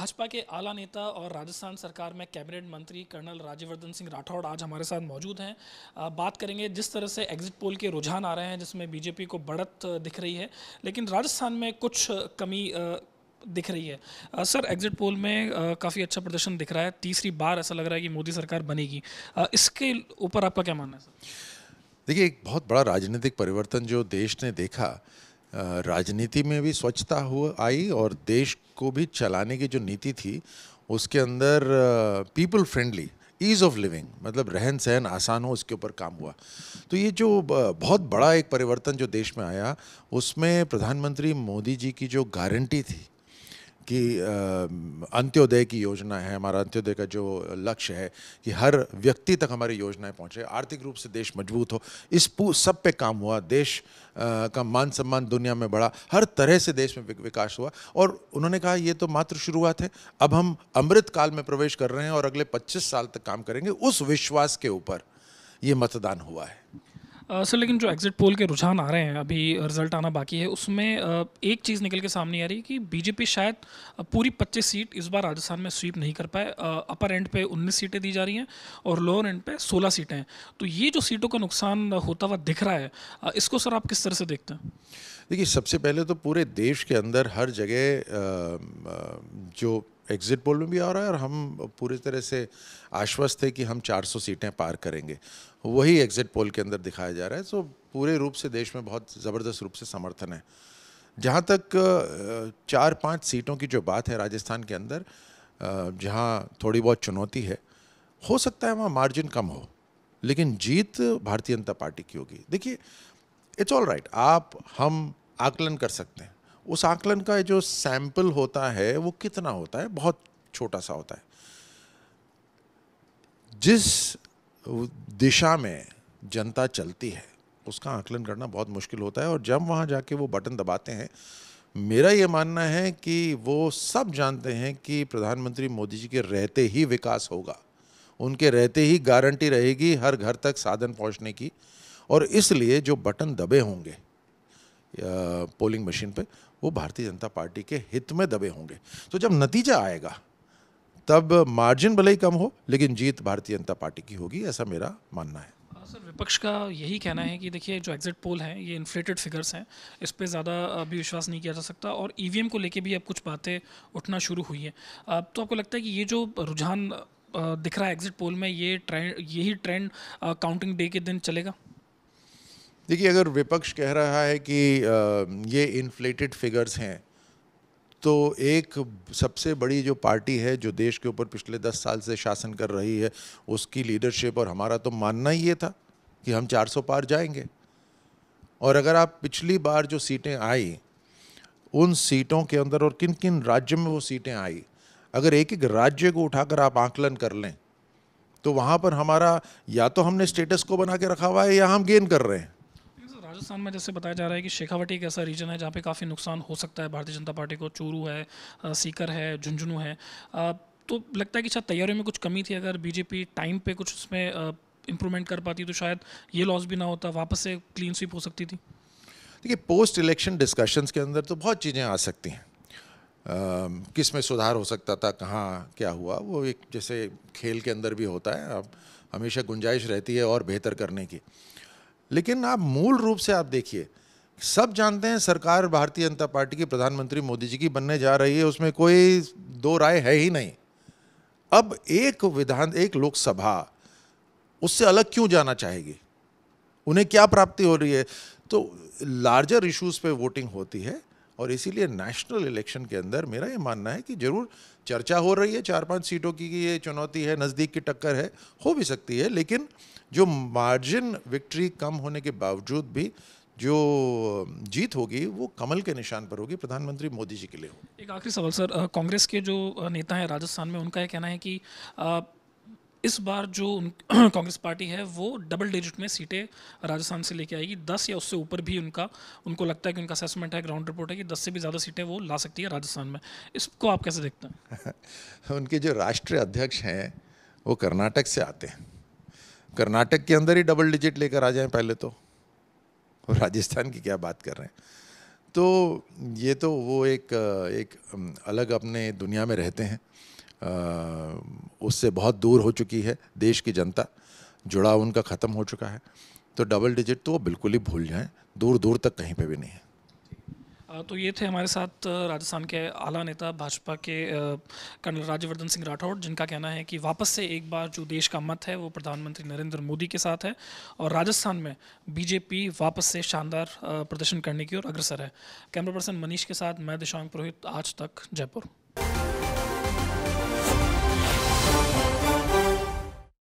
भाजपा के आला नेता और राजस्थान सरकार में कैबिनेट मंत्री कर्नल राज्यवर्धन सिंह राठौड़ आज हमारे साथ मौजूद हैं। बात करेंगे जिस तरह से एग्जिट पोल के रुझान आ रहे हैं जिसमें बीजेपी को बढ़त दिख रही है, लेकिन राजस्थान में कुछ कमी दिख रही है। सर, एग्जिट पोल में काफ़ी अच्छा प्रदर्शन दिख रहा है, तीसरी बार ऐसा लग रहा है कि मोदी सरकार बनेगी। इसके ऊपर आपका क्या मानना है सर? देखिए, एक बहुत बड़ा राजनीतिक परिवर्तन जो देश ने देखा, राजनीति में भी स्वच्छता हुआ आई और देश को भी चलाने की जो नीति थी उसके अंदर people friendly ease of living, मतलब रहन सहन आसान हो, उसके ऊपर काम हुआ। तो ये जो बहुत बड़ा एक परिवर्तन जो देश में आया, उसमें प्रधानमंत्री मोदी जी की जो गारंटी थी कि अंत्योदय की योजना है, हमारा अंत्योदय का जो लक्ष्य है कि हर व्यक्ति तक हमारी योजनाएं पहुंचे, आर्थिक रूप से देश मजबूत हो, इस सब पे काम हुआ। देश का मान सम्मान दुनिया में बढ़ा, हर तरह से देश में विकास हुआ। और उन्होंने कहा ये तो मात्र शुरुआत है, अब हम अमृत काल में प्रवेश कर रहे हैं और अगले 25 साल तक काम करेंगे। उस विश्वास के ऊपर ये मतदान हुआ है। सर, लेकिन जो एग्जिट पोल के रुझान आ रहे हैं, अभी रिजल्ट आना बाकी है, उसमें एक चीज़ निकल के सामने आ रही है कि बीजेपी शायद पूरी 25 सीट इस बार राजस्थान में स्वीप नहीं कर पाए। अपर एंड पे 19 सीटें दी जा रही हैं और लोअर एंड पे 16 सीटें हैं। तो ये जो सीटों का नुकसान होता हुआ दिख रहा है, इसको सर आप किस तरह से देखते हैं? देखिए, सबसे पहले तो पूरे देश के अंदर हर जगह जो एग्जिट पोल में भी आ रहा है और हम पूरी तरह से आश्वस्त थे कि हम 400 सीटें पार करेंगे, वही एग्जिट पोल के अंदर दिखाया जा रहा है। तो पूरे रूप से देश में बहुत ज़बरदस्त रूप से समर्थन है। जहाँ तक 4-5 सीटों की जो बात है राजस्थान के अंदर, जहाँ थोड़ी बहुत चुनौती है, हो सकता है वहाँ मार्जिन कम हो, लेकिन जीत भारतीय जनता पार्टी की होगी। देखिए, इट्स ऑल राइट, आप हम आकलन कर सकते हैं। उस आकलन का जो सैंपल होता है वो कितना होता है, बहुत छोटा सा होता है। जिस दिशा में जनता चलती है उसका आकलन करना बहुत मुश्किल होता है, और जब वहाँ जाके वो बटन दबाते हैं, मेरा ये मानना है कि वो सब जानते हैं कि प्रधानमंत्री मोदी जी के रहते ही विकास होगा, उनके रहते ही गारंटी रहेगी हर घर तक साधन पहुँचने की। और इसलिए जो बटन दबे होंगे पोलिंग मशीन पे, वो भारतीय जनता पार्टी के हित में दबे होंगे। तो जब नतीजा आएगा तब मार्जिन भले ही कम हो, लेकिन जीत भारतीय जनता पार्टी की होगी, ऐसा मेरा मानना है। सर, विपक्ष का यही कहना है कि देखिए, जो एग्जिट पोल हैं ये इन्फ्लेटेड फिगर्स हैं, इस पे ज़्यादा अभी विश्वास नहीं किया जा सकता, और ईवीएम को लेके भी अब कुछ बातें उठना शुरू हुई हैं। तो आपको लगता है कि ये जो रुझान दिख रहा है एग्जिट पोल में, यही ट्रेंड काउंटिंग डे के दिन चलेगा? देखिए, अगर विपक्ष कह रहा है कि ये इन्फ्लेटेड फिगर्स हैं, तो एक सबसे बड़ी जो पार्टी है जो देश के ऊपर पिछले 10 साल से शासन कर रही है, उसकी लीडरशिप और हमारा तो मानना ही ये था कि हम 400 पार जाएंगे। और अगर आप पिछली बार जो सीटें आई, उन सीटों के अंदर और किन किन राज्यों में वो सीटें आई, अगर एक एक राज्य को उठाकर आप आकलन कर लें, तो वहाँ पर हमारा या तो हमने स्टेटस को बना के रखा हुआ है या हम गेन कर रहे हैं। राजस्थान में जैसे बताया जा रहा है कि शेखावटी एक ऐसा रीजन है जहाँ पे काफ़ी नुकसान हो सकता है भारतीय जनता पार्टी को। चूरू है, सीकर है, झुंझुनू है। तो लगता है कि शायद तैयारियों में कुछ कमी थी। अगर बीजेपी टाइम पे कुछ उसमें इम्प्रूवमेंट कर पाती तो शायद ये लॉस भी ना होता, वापस से क्लीन स्वीप हो सकती थी। देखिए, पोस्ट इलेक्शन डिस्कशंस के अंदर तो बहुत चीज़ें आ सकती हैं। किस में सुधार हो सकता था, कहाँ क्या हुआ, वो एक जैसे खेल के अंदर भी होता है, अब हमेशा गुंजाइश रहती है और बेहतर करने की। लेकिन आप मूल रूप से आप देखिए, सब जानते हैं सरकार भारतीय जनता पार्टी की प्रधानमंत्री मोदी जी की बनने जा रही है, उसमें कोई दो राय है ही नहीं। अब एक लोकसभा उससे अलग क्यों जाना चाहेगी? उन्हें क्या प्राप्ति हो रही है? तो लार्जर इश्यूज पे वोटिंग होती है, और इसीलिए नेशनल इलेक्शन के अंदर मेरा ये मानना है कि जरूर चर्चा हो रही है 4-5 सीटों की कि ये चुनौती है, नज़दीक की टक्कर है, हो भी सकती है, लेकिन जो मार्जिन विक्ट्री कम होने के बावजूद भी जो जीत होगी वो कमल के निशान पर होगी, प्रधानमंत्री मोदी जी के लिए होगी। एक आखिरी सवाल सर, कांग्रेस के जो नेता हैं राजस्थान में, उनका ये कहना है कि अ, इस बार जो कांग्रेस पार्टी है वो डबल डिजिट में सीटें राजस्थान से लेके आएगी, 10 या उससे ऊपर भी। उनको लगता है कि उनका असेसमेंट है, ग्राउंड रिपोर्ट है कि 10 से भी ज़्यादा सीटें वो ला सकती है राजस्थान में। इसको आप कैसे देखते हैं? उनके जो राष्ट्रीय अध्यक्ष हैं वो कर्नाटक से आते हैं। कर्नाटक के अंदर ही डबल डिजिट लेकर आ जाएं पहले तो, और राजस्थान की क्या बात कर रहे हैं। तो ये तो वो एक अलग अपने दुनिया में रहते हैं, उससे बहुत दूर हो चुकी है देश की जनता, जुड़ाव उनका ख़त्म हो चुका है। तो डबल डिजिट तो वो बिल्कुल ही भूल जाएं, दूर दूर तक कहीं पे भी नहीं है। तो ये थे हमारे साथ राजस्थान के आला नेता भाजपा के कर्नल राज्यवर्धन सिंह राठौड़, जिनका कहना है कि वापस से एक बार जो देश का मत है वो प्रधानमंत्री नरेंद्र मोदी के साथ है और राजस्थान में बीजेपी वापस से शानदार प्रदर्शन करने की ओर अग्रसर है। कैमरा पर्सन मनीष के साथ मैं दिशांक पुरोहित, आज तक जयपुर।